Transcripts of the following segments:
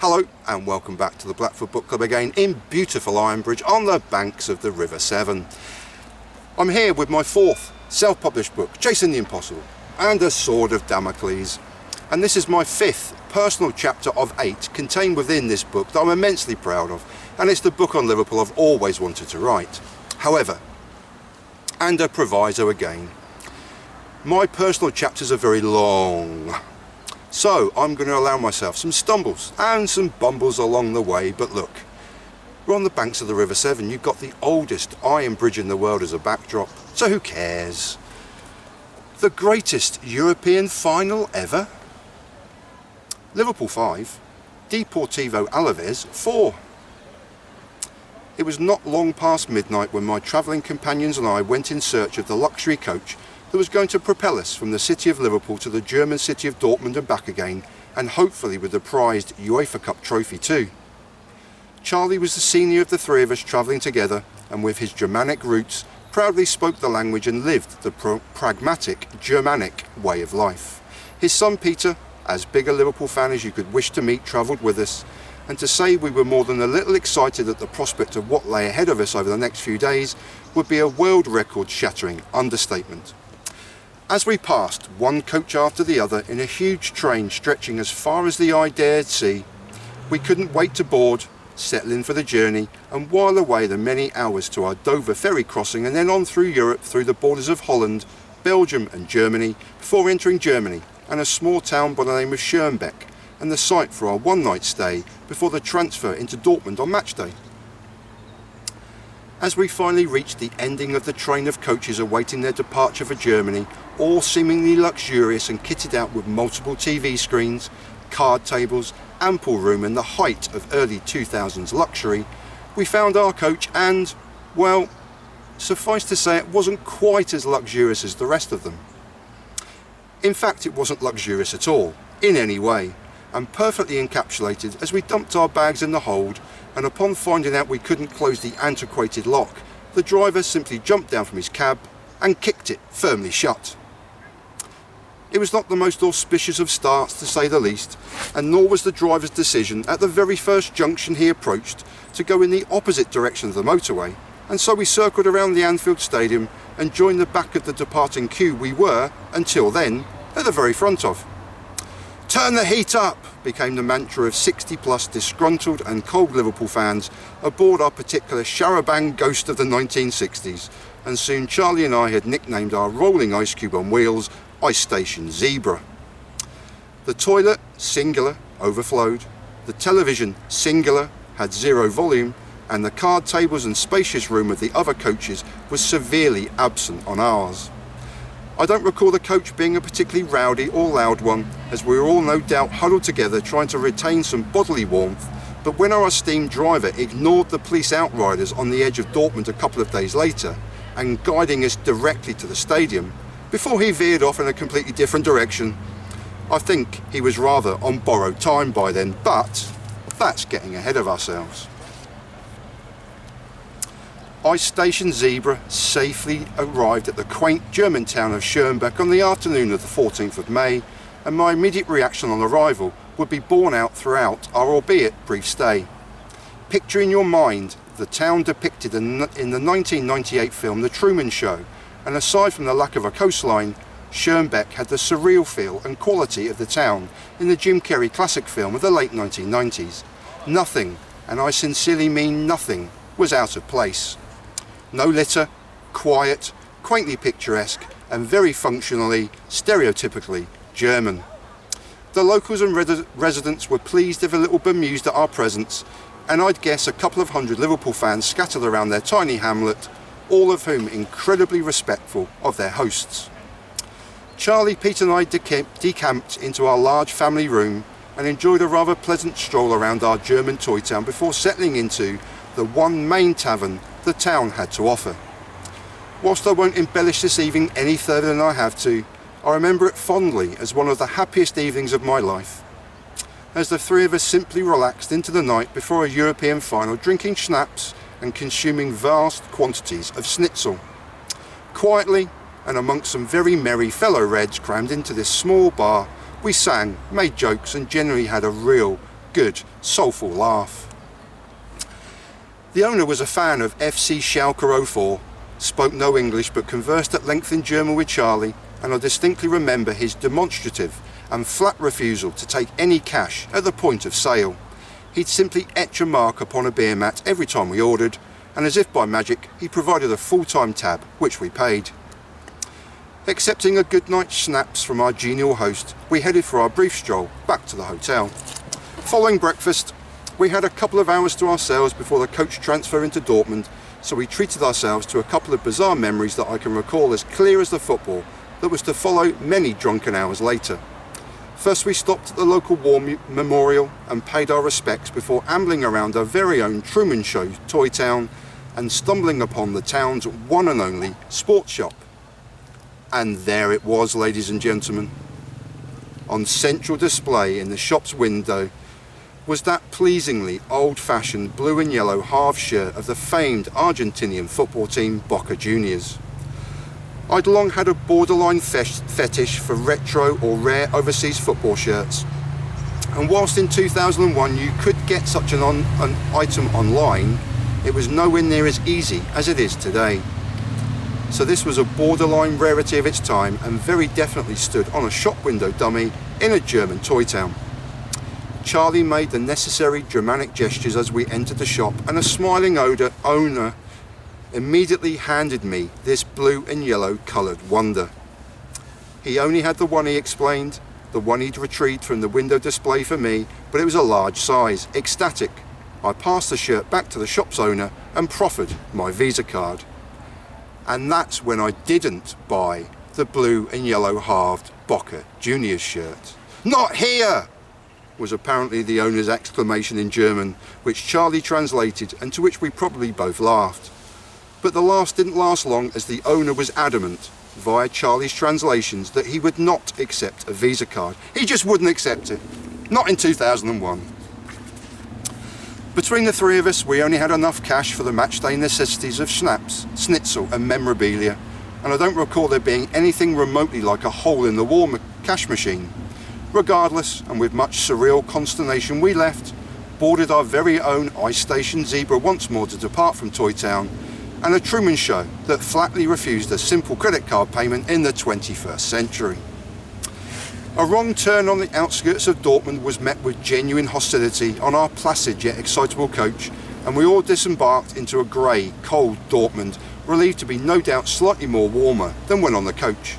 Hello and welcome back to the Blackfoot Book Club again in beautiful Ironbridge on the banks of the River Severn. I'm here with my fourth self-published book, Chasing the Impossible and A Sword of Damocles. And this is my fifth personal chapter of 8 contained within this book that I'm immensely proud of, and it's the book on Liverpool I've always wanted to write. However, and a proviso again, my personal chapters are very long. So I'm going to allow myself some stumbles and some bumbles along the way, but look, we're on the banks of the River Severn. You've got the oldest iron bridge in the world as a backdrop, so who cares? The greatest European final ever? Liverpool 5, Deportivo Alaves 4. It was not long past midnight when my travelling companions and I went in search of the luxury coach that was going to propel us from the city of Liverpool to the German city of Dortmund and back again, and hopefully with the prized UEFA Cup trophy too. Charlie was the senior of the three of us travelling together, and with his Germanic roots, proudly spoke the language and lived the pragmatic Germanic way of life. His son Peter, as big a Liverpool fan as you could wish to meet, travelled with us, and to say we were more than a little excited at the prospect of what lay ahead of us over the next few days would be a world record shattering understatement. As we passed one coach after the other in a huge train stretching as far as the eye dared see, we couldn't wait to board, settle in for the journey and while away the many hours to our Dover ferry crossing and then on through Europe through the borders of Holland, Belgium and Germany before entering Germany and a small town by the name of Schermbeck and the site for our one-night stay before the transfer into Dortmund on match day. As we finally reached the ending of the train of coaches awaiting their departure for Germany, all seemingly luxurious and kitted out with multiple TV screens, card tables, ample room and the height of early 2000s luxury, we found our coach and, well, suffice to say it wasn't quite as luxurious as the rest of them. In fact, it wasn't luxurious at all, in any way, and perfectly encapsulated as we dumped our bags in the hold, and upon finding out we couldn't close the antiquated lock, the driver simply jumped down from his cab and kicked it firmly shut. It was not the most auspicious of starts, to say the least, and nor was the driver's decision at the very first junction he approached to go in the opposite direction of the motorway, and so we circled around the Anfield Stadium and joined the back of the departing queue we were, until then, at the very front of. "Turn the heat up" became the mantra of 60 plus disgruntled and cold Liverpool fans aboard our particular charabanc ghost of the 1960s, and soon Charlie and I had nicknamed our rolling ice cube on wheels Ice Station Zebra. The toilet, singular, overflowed, the television, singular, had zero volume, and the card tables and spacious room of the other coaches was severely absent on ours. I don't recall the coach being a particularly rowdy or loud one, as we were all no doubt huddled together trying to retain some bodily warmth, but when our esteemed driver ignored the police outriders on the edge of Dortmund a couple of days later, and guiding us directly to the stadium, before he veered off in a completely different direction, I think he was rather on borrowed time by then, but that's getting ahead of ourselves. Ice Station Zebra safely arrived at the quaint German town of Schermbeck on the afternoon of the 14th of May, and my immediate reaction on arrival would be borne out throughout our albeit brief stay. Picture in your mind the town depicted in the 1998 film The Truman Show, and aside from the lack of a coastline, Schermbeck had the surreal feel and quality of the town in the Jim Carrey classic film of the late 1990s. Nothing, and I sincerely mean nothing, was out of place. No litter, quiet, quaintly picturesque, and very functionally, stereotypically German. The locals and residents were pleased if a little bemused at our presence, and I'd guess a couple of hundred Liverpool fans scattered around their tiny hamlet, all of whom incredibly respectful of their hosts. Charlie, Pete and I decamped into our large family room and enjoyed a rather pleasant stroll around our German toy town before settling into the one main tavern the town had to offer. Whilst I won't embellish this evening any further than I have to, I remember it fondly as one of the happiest evenings of my life, as the three of us simply relaxed into the night before a European final, drinking schnapps and consuming vast quantities of schnitzel. Quietly, and amongst some very merry fellow Reds crammed into this small bar, we sang, made jokes and generally had a real good, soulful laugh. The owner was a fan of FC Schalke 04, spoke no English but conversed at length in German with Charlie, and I distinctly remember his demonstrative and flat refusal to take any cash at the point of sale. He'd simply etch a mark upon a beer mat every time we ordered, and as if by magic he provided a full-time tab, which we paid. Accepting a good night's snaps from our genial host, we headed for our brief stroll back to the hotel. Following breakfast, we had a couple of hours to ourselves before the coach transfer into Dortmund, so we treated ourselves to a couple of bizarre memories that I can recall as clear as the football that was to follow many drunken hours later. First we stopped at the local war memorial and paid our respects before ambling around our very own Truman Show toy town and stumbling upon the town's one and only sports shop. And there it was, ladies and gentlemen. On central display in the shop's window was that pleasingly old-fashioned blue and yellow half shirt of the famed Argentinian football team Boca Juniors. I'd long had a borderline fetish for retro or rare overseas football shirts, and whilst in 2001 you could get such an item online, it was nowhere near as easy as it is today. So this was a borderline rarity of its time and very definitely stood on a shop window dummy in a German toy town. Charlie made the necessary Germanic gestures as we entered the shop, and a smiling owner immediately handed me this blue and yellow coloured wonder. He only had the one, he explained, the one he'd retrieved from the window display for me, but it was a large size. Ecstatic, I passed the shirt back to the shop's owner and proffered my Visa card. And that's when I didn't buy the blue and yellow halved Boca Juniors shirt. "Not here!" was apparently the owner's exclamation in German, which Charlie translated and to which we probably both laughed. But the laughs didn't last long, as the owner was adamant, via Charlie's translations, that he would not accept a Visa card. He just wouldn't accept it. Not in 2001. Between the three of us, we only had enough cash for the matchday necessities of schnapps, schnitzel and memorabilia, and I don't recall there being anything remotely like a hole-in-the-wall cash machine. Regardless, and with much surreal consternation, we left, boarded our very own ice station Zebra once more to depart from Toy Town, and a Truman Show that flatly refused a simple credit card payment in the 21st century. A wrong turn on the outskirts of Dortmund was met with genuine hostility on our placid yet excitable coach, and we all disembarked into a grey, cold Dortmund, relieved to be no doubt slightly more warmer than when on the coach.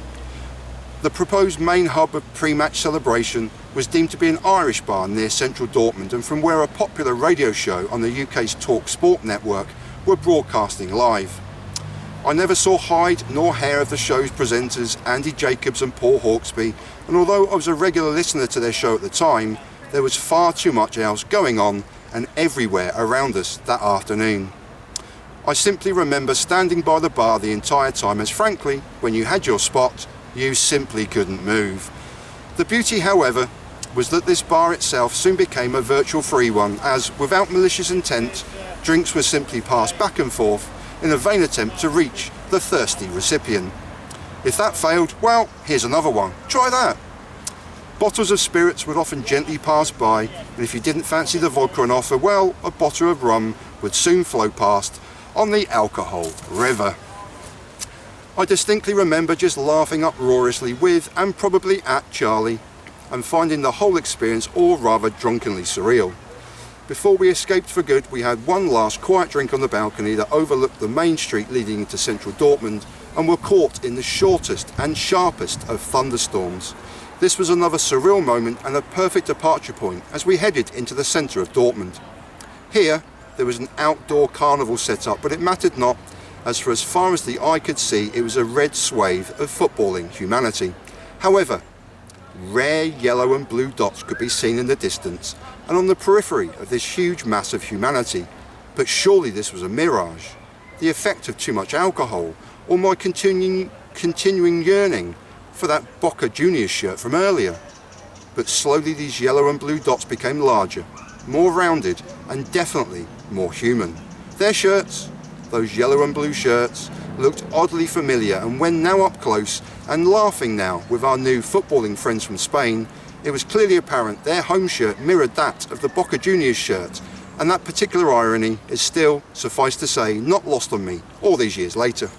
The proposed main hub of pre-match celebration was deemed to be an Irish bar near central Dortmund, and from where a popular radio show on the UK's Talk Sport network were broadcasting live. I never saw hide nor hair of the show's presenters, Andy Jacobs and Paul Hawksby, and although I was a regular listener to their show at the time, there was far too much else going on and everywhere around us that afternoon. I simply remember standing by the bar the entire time, as frankly, when you had your spot, you simply couldn't move. The beauty, however, was that this bar itself soon became a virtual free one, as, without malicious intent, drinks were simply passed back and forth in a vain attempt to reach the thirsty recipient. If that failed, well, here's another one. Try that. Bottles of spirits would often gently pass by, and if you didn't fancy the vodka on offer, well, a bottle of rum would soon flow past on the alcohol river. I distinctly remember just laughing uproariously with and probably at Charlie, and finding the whole experience all rather drunkenly surreal. Before we escaped for good, we had one last quiet drink on the balcony that overlooked the main street leading into central Dortmund, and were caught in the shortest and sharpest of thunderstorms. This was another surreal moment and a perfect departure point as we headed into the centre of Dortmund. Here, there was an outdoor carnival set up, but it mattered not, as for as far as the eye could see, it was a red swathe of footballing humanity. However, rare yellow and blue dots could be seen in the distance and on the periphery of this huge mass of humanity. But surely this was a mirage, the effect of too much alcohol, or my continuing yearning for that Boca Juniors shirt from earlier. But slowly these yellow and blue dots became larger, more rounded, and definitely more human. Their shirts, those yellow and blue shirts, looked oddly familiar, and when now up close and laughing now with our new footballing friends from Spain, It was clearly apparent their home shirt mirrored that of the Boca Juniors shirt, and that particular irony is still, suffice to say, not lost on me all these years later.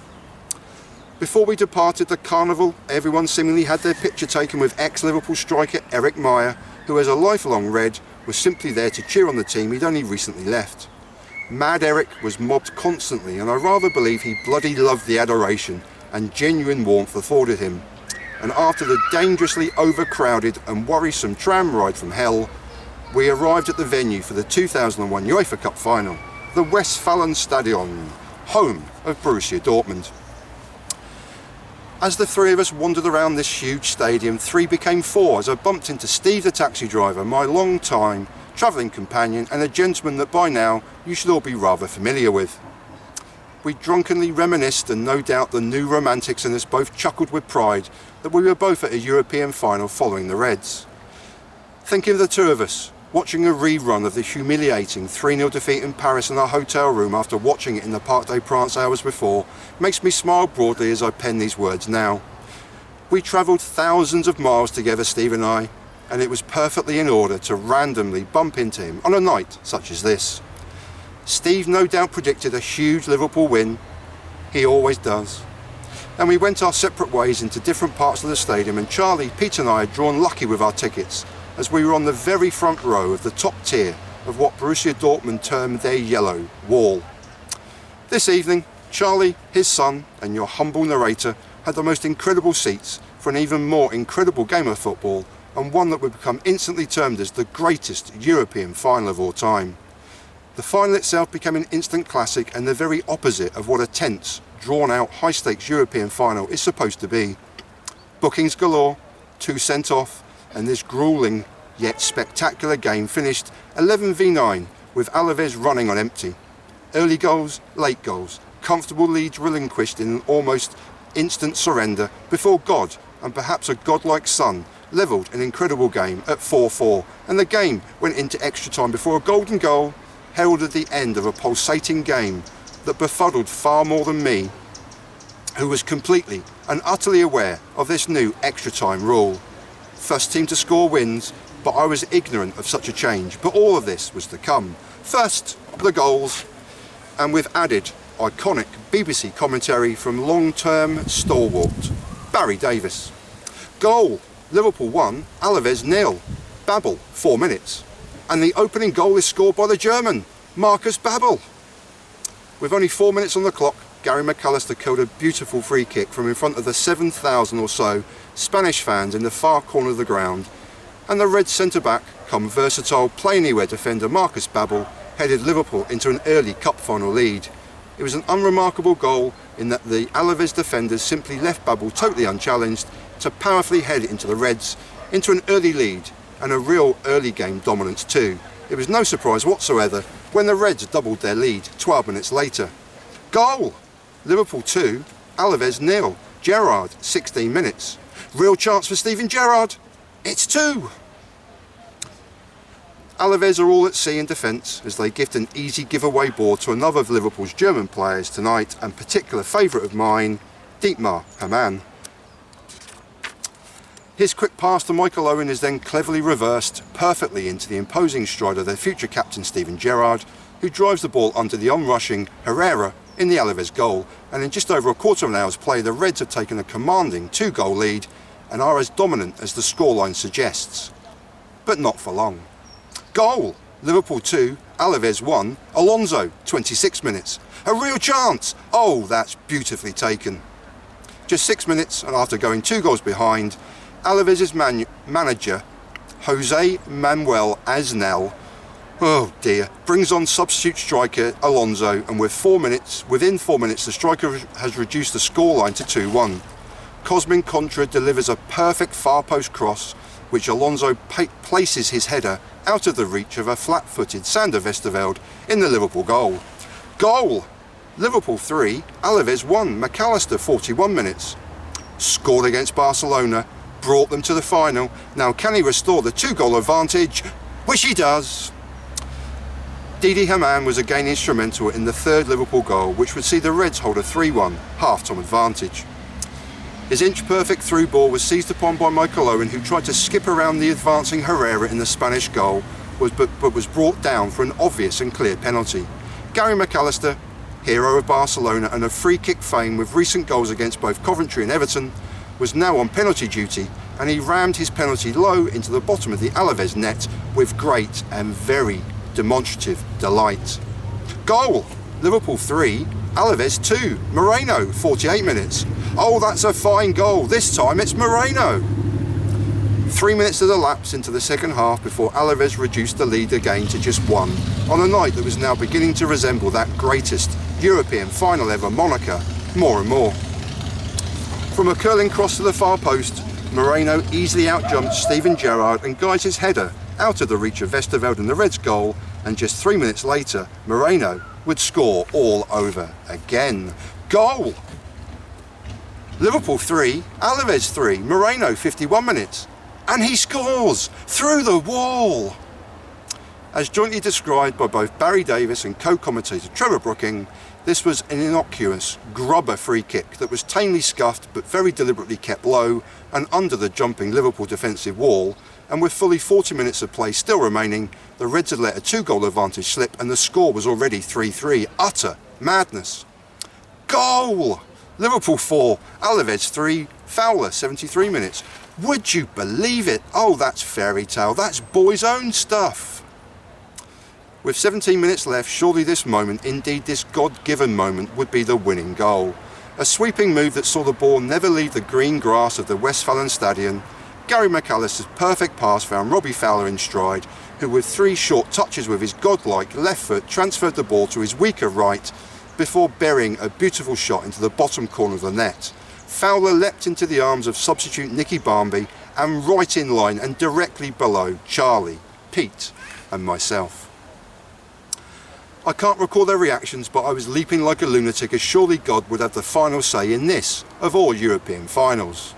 Before we departed the carnival, everyone seemingly had their picture taken with ex-Liverpool striker Eric Meyer, who as a lifelong Red was simply there to cheer on the team he'd only recently left. Mad Eric was mobbed constantly, and I rather believe he bloody loved the adoration and genuine warmth afforded him. And after the dangerously overcrowded and worrisome tram ride from hell, we arrived at the venue for the 2001 UEFA Cup final, the Westfalenstadion, home of Borussia Dortmund. As the three of us wandered around this huge stadium, three became four as I bumped into Steve the taxi driver, my long-time travelling companion and a gentleman that by now you should all be rather familiar with. We drunkenly reminisced, and no doubt the new romantics in us both chuckled with pride that we were both at a European final following the Reds. Thinking of the two of us, watching a rerun of the humiliating 3-0 defeat in Paris in our hotel room after watching it in the Parc des Princes hours before, makes me smile broadly as I pen these words now. We travelled thousands of miles together, Steve and I, and it was perfectly in order to randomly bump into him on a night such as this. Steve no doubt predicted a huge Liverpool win. He always does. And we went our separate ways into different parts of the stadium, and Charlie, Pete and I had drawn lucky with our tickets, as we were on the very front row of the top tier of what Borussia Dortmund termed their yellow wall. This evening, Charlie, his son, and your humble narrator had the most incredible seats for an even more incredible game of football, and one that would become instantly termed as the greatest European final of all time. The final itself became an instant classic and the very opposite of what a tense, drawn-out, high-stakes European final is supposed to be. Bookings galore, 2 sent off, and this gruelling yet spectacular game finished 11v9 with Alaves running on empty. Early goals, late goals, comfortable leads relinquished in an almost instant surrender before God and perhaps a godlike son levelled an incredible game at 4-4, and the game went into extra time before a golden goal heralded the end of a pulsating game that befuddled far more than me, who was completely and utterly aware of this new extra time rule. First team to score wins, but I was ignorant of such a change. But all of this was to come. First, the goals, and with added iconic BBC commentary from long-term stalwart Barry Davis. Goal, Liverpool 1, Alaves 0. Babel, 4 minutes. And the opening goal is scored by the German, Marcus Babel. With only 4 minutes on the clock, Gary McAllister killed a beautiful free kick from in front of the 7,000 or so Spanish fans in the far corner of the ground, and the Red centre-back, come versatile play-anywhere defender Marcus Babel, headed Liverpool into an early cup final lead. It was an unremarkable goal in that the Alaves defenders simply left Babel totally unchallenged to powerfully head into the Reds into an early lead, and a real early game dominance too. It was no surprise whatsoever when the Reds doubled their lead 12 minutes later. Goal! Liverpool 2, Alaves 0. Gerrard, 16 minutes. Real chance for Steven Gerrard. It's 2. Alaves are all at sea in defence as they gift an easy giveaway ball to another of Liverpool's German players tonight, and particular favourite of mine, Dietmar Hamann. His quick pass to Michael Owen is then cleverly reversed perfectly into the imposing stride of their future captain Steven Gerrard, who drives the ball under the onrushing Herrera in the Alaves goal, and in just over a quarter of an hour's play the Reds have taken a commanding 2-goal lead and are as dominant as the scoreline suggests. But not for long. Goal! Liverpool 2, Alaves 1, Alonso, 26 minutes. A real chance! Oh, that's beautifully taken. Just 6 minutes, and after going 2 goals behind, Alaves' manager, Jose Manuel Asnal, oh dear, brings on substitute striker Alonso, and within 4 minutes the striker has reduced the scoreline to 2-1. Cosmin Contra delivers a perfect far post cross, which Alonso places his header out of the reach of a flat-footed Sander Westerveld in the Liverpool goal. Goal! Liverpool 3, Alaves 1, McAllister, 41 minutes. Scored against Barcelona, brought them to the final. Now can he restore the 2-goal advantage? Which he does. Didi Hamann was again instrumental in the third Liverpool goal, which would see the Reds hold a 3-1 half-time advantage. His inch-perfect through ball was seized upon by Michael Owen, who tried to skip around the advancing Herrera in the Spanish goal, but was brought down for an obvious and clear penalty. Gary McAllister, hero of Barcelona and of free kick fame with recent goals against both Coventry and Everton, was now on penalty duty, and he rammed his penalty low into the bottom of the Alaves net with great and very demonstrative delight. Goal! Liverpool 3, Alaves 2, Moreno, 48 minutes. Oh, that's a fine goal. This time it's Moreno. 3 minutes had elapsed into the second half before Alaves reduced the lead again to just 1, on a night that was now beginning to resemble that greatest European final ever moniker more and more. From a curling cross to the far post, Moreno easily outjumps Steven Gerrard and guides his header out of the reach of Westerveld and the Reds' goal, and just 3 minutes later, Moreno would score all over again. Goal! Liverpool 3, Alaves 3, Moreno 51 minutes. And he scores through the wall. As jointly described by both Barry Davis and co-commentator Trevor Brooking, this was an innocuous grubber free kick that was tamely scuffed but very deliberately kept low and under the jumping Liverpool defensive wall, and with fully 40 minutes of play still remaining, the Reds had let a 2-goal advantage slip and the score was already 3-3. Utter madness. Goal! Liverpool 4, Alaves 3, Fowler 73 minutes. Would you believe it? Oh, that's fairy tale. That's boys' own stuff. With 17 minutes left, surely this moment, indeed this God-given moment, would be the winning goal. A sweeping move that saw the ball never leave the green grass of the Westfalenstadion. Gary McAllister's perfect pass found Robbie Fowler in stride, who with 3 short touches with his godlike left foot transferred the ball to his weaker right before burying a beautiful shot into the bottom corner of the net. Fowler leapt into the arms of substitute Nicky Barmby and right in line and directly below Charlie, Pete and myself. I can't recall their reactions, but I was leaping like a lunatic, as surely God would have the final say in this, of all European finals.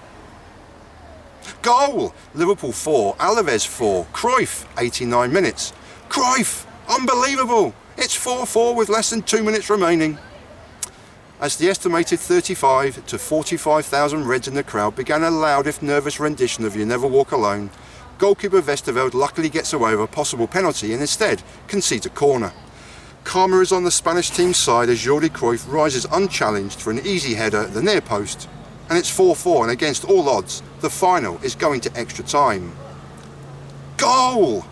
Goal! Liverpool 4, Alaves 4, Cruyff, 89 minutes. Cruyff! Unbelievable! It's 4-4 with less than 2 minutes remaining. As the estimated 35 to 45,000 Reds in the crowd began a loud if nervous rendition of You Never Walk Alone, goalkeeper Westerveld luckily gets away with a possible penalty and instead concedes a corner. Karma is on the Spanish team's side as Jordi Cruyff rises unchallenged for an easy header at the near post, and it's 4-4, and against all odds, the final is going to extra time. Goal!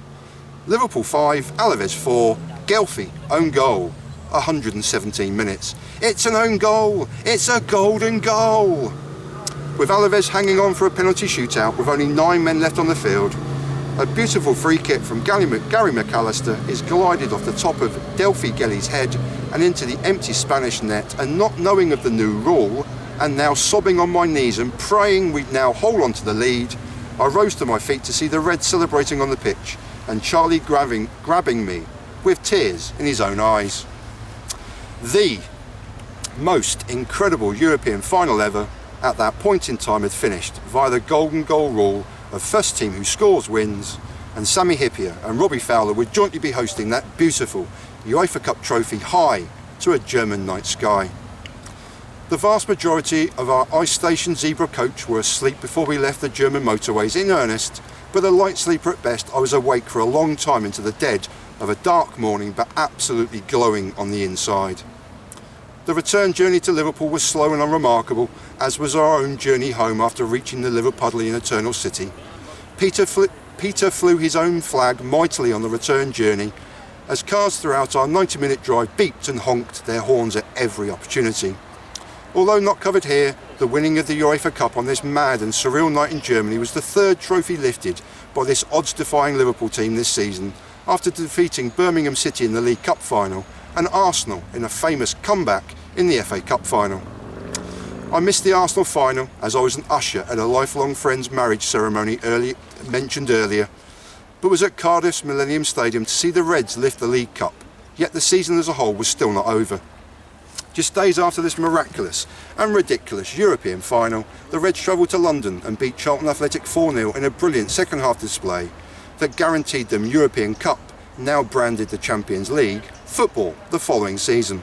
Liverpool 5, Alaves 4, Gelfi, own goal, 117 minutes. It's an own goal! It's a golden goal! With Alaves hanging on for a penalty shootout with only 9 men left on the field, a beautiful free kick from Gary McAllister is glided off the top of Delphi Gelli's head and into the empty Spanish net, and not knowing of the new rule, and now sobbing on my knees and praying we'd now hold on to the lead, I rose to my feet to see the Reds celebrating on the pitch and Charlie grabbing me with tears in his own eyes. The most incredible European final ever at that point in time had finished via the golden goal rule of first team who scores wins, and Sami Hyypiä and Robbie Fowler would jointly be hosting that beautiful UEFA Cup trophy high to a German night sky. The vast majority of our ice station zebra coach were asleep before we left the German motorways in earnest, but a light sleeper at best, I was awake for a long time into the dead of a dark morning, but absolutely glowing on the inside. The return journey to Liverpool was slow and unremarkable, as was our own journey home after reaching the Liverpudlian Eternal City. Peter flew his own flag mightily on the return journey, as cars throughout our 90-minute drive beeped and honked their horns at every opportunity. Although not covered here, the winning of the UEFA Cup on this mad and surreal night in Germany was the third trophy lifted by this odds-defying Liverpool team this season, after defeating Birmingham City in the League Cup final and Arsenal in a famous comeback in the FA Cup final. I missed the Arsenal final as I was an usher at a lifelong friend's marriage ceremony mentioned earlier, but was at Cardiff's Millennium Stadium to see the Reds lift the League Cup, yet the season as a whole was still not over. Just days after this miraculous and ridiculous European final, the Reds travelled to London and beat Charlton Athletic 4-0 in a brilliant second half display that guaranteed them European Cup, now branded the Champions League, football the following season.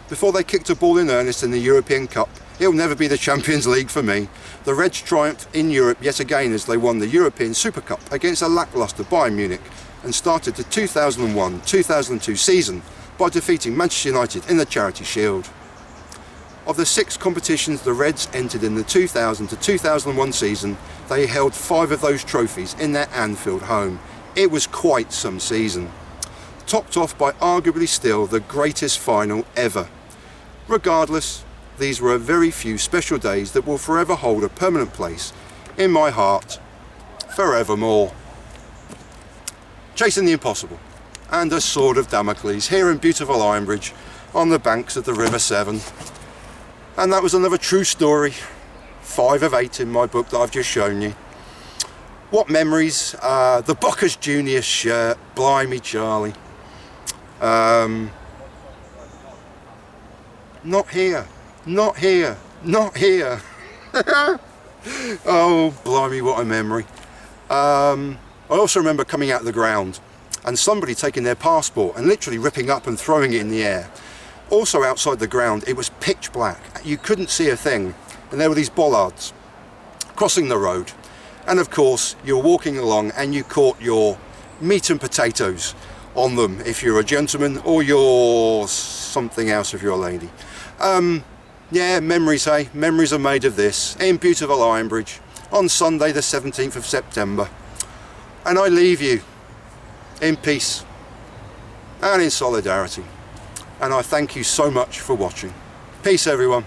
Before they kicked a ball in earnest in the European Cup, It'll never be the Champions League for me. The Reds triumphed in Europe yet again as they won the European Super Cup against a lacklustre Bayern Munich and started the 2001-2002 season by defeating Manchester United in the Charity Shield. Of the 6 competitions the Reds entered in the 2000-2001 season, they held 5 of those trophies in their Anfield home. It was quite some season. Topped off by arguably still the greatest final ever. Regardless, these were a very few special days that will forever hold a permanent place in my heart forevermore. Chasing the impossible and a sword of Damocles here in beautiful Ironbridge on the banks of the River Severn. And that was another true story, 5 of 8 in my book that I've just shown you. What memories, the Bocca's Junior shirt, blimey Charlie. Not here, not here, not here. Oh, blimey, what a memory. I also remember coming out of the ground and somebody taking their passport and literally ripping up and throwing it in the air. Also outside the ground, it was pitch black. You couldn't see a thing. And there were these bollards crossing the road. And of course, you're walking along and you caught your meat and potatoes on them if you're a gentleman, or you're something else if you're a lady. Yeah, memories, hey? Memories are made of this in beautiful Ironbridge on Sunday the 17th of September. And I leave you in peace and in solidarity. And I thank you so much for watching. Peace, everyone.